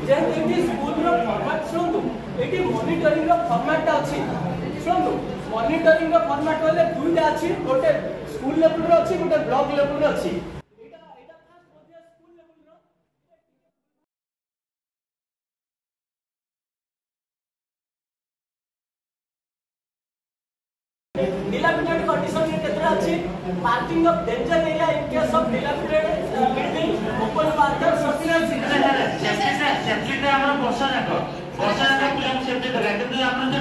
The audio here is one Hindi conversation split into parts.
जेहेतु ये स्कूल रो फॉर्मेट शुणु ये मॉनिटरिंग रो फॉर्मेट अच्छी शुणु मॉनिटरिंग रो फॉर्मेट वाले दुईटा अच्छी गोटे स्कूल लेवल रो अच्छी गोटे ब्लॉक लेवल रो अच्छी dilapidated condition में कितना अच्छी parking of danger area in case of dilapidated building open Parker sufficient safety रे हमरा वर्षा जाक पिला सेफ्टी दरकार किंतु आपण जो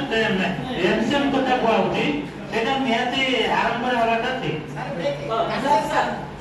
एमसीएम कथा कहउची सेटा निहाती आरंभ रे हलाटा थी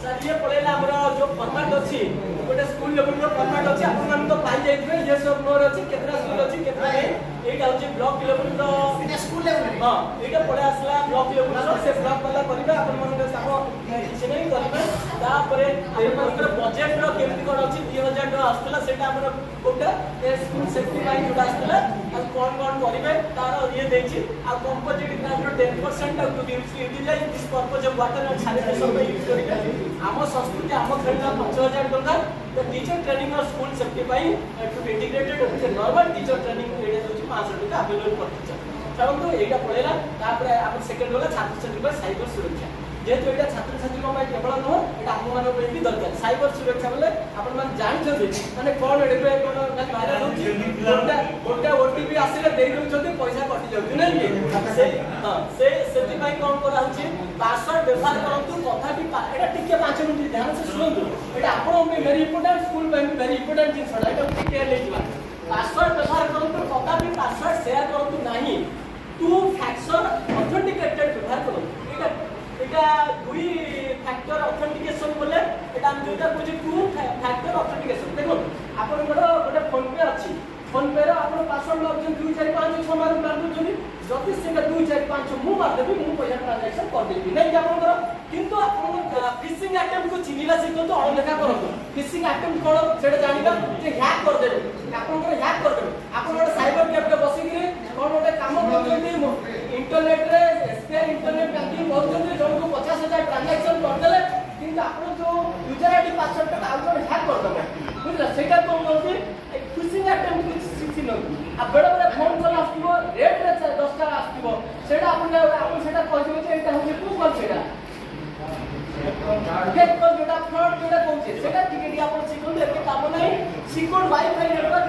सर ये पळेला हमरा जो फॉर्मेट अछि गोटे स्कूल लेवल रो फॉर्मेट अछि आपण मन तो पाई जाइबे ये सब नोर अछि केतना स्कूल अछि केतना नहीं एटा अछि ब्लॉक लेवल रो एटा स्कूल लेवल हां एटा पळे आसला ब्लॉक लेवल रो से ब्लॉक वाला करबे आपण मन के साको किछ नहीं करबे ता परे आपण मन बजट रो केमति कोन अछि 2000 रो आस्तला सेटा हमर कोटा ए स्कूल सेफ्टी लाइन जोटा आस्तला आ कोन करबे तार ये देछि आ कंपोजिट ग्राउंड रो 10% to utilize this purpose of water and sanitation पे यूज करिके आम संस्कृति आम खेल 5000 टका तो टीचर ट्रेनिंग और स्कूल सेफ्टी पाई to integrated with normal teacher training area होची 500 टका अवेलेबल करते चाहतो एटा पळेला तापर आपण सेकंड वाला छात्र छात्री पर साइबर सुरक्षा जेहेतु एटा छात्र छात्री को केवल नुह एटा हम मानक भी दरकार साइबर सुरक्षा बोले आपण मान जानि छथि माने कोन एडे कोन खाली वायरल होची गोटा ओटीपी आसीले देई दउछथि पैसा कटि जाउछि नै कि से हां सेति पई कोन करा होची पासवर्ड व्यवहार करंतु कथा भी एटा टिके 5 मिनिट ध्यान से सुनंतु एटा आपण में वेरी इंपोर्टेंट स्कूल में वेरी इंपोर्टेंट चीज छडा एटा टिके ले जिवा पासवर्ड व्यवहार करंतु कथा भी पासवर्ड शेयर करंतु नाही टू फैक्टर ऑथेंटिकेटेड व्यवहार करंतु एटा दुई फैक्टर ऑथेंटिकेशन बोले एटा हम जोटा कोजे टू फैक्टर ऑथेंटिकेशन देखो आपण गोटे फोन पे अछि फोन पे रो आपण पासवर्ड लॉगिन 2 4 5 6 मार मार दोनी जति सेटा 2 4 5 मु मार देबी मु पैसा ट्रांजैक्शन कर देबी नै आपण करो किंतु आपण फिशिंग अटेम्प्ट को चिनिला सिखतो तो अनलेखा करतो फिशिंग अटेम्प्ट कोन सेटा जानिबा जे हैक कर देबे आपण को हैक कर देबे आपण गोटे साइबर कैफे बसी कि कोन गोटे काम करछथि इंटरनेट रे स्पेयर इंटरनेट बैंकिंग करछथि जनको 50000 ट्रांजैक्शन कर देले किंतु आपण जो यूजर आईडी पासवर्ड टा आउट हैक कर देबे बुझला सेटा कोन होती फिशिंग अटेम्प्ट को सिखि न आ बड़ा बड़ा फोन कॉल आस्तिबो रेट रे 10 टा आस्तिबो सेटा आपण सेटा कहथिबो जे एटा होचे टू कॉल सेटा गेट कॉल जोटा फ्रॉड जोटा कहउचे सेटा टिके आपण सिखन एके काम नै सिक्योर वाईफाई नेटवर्क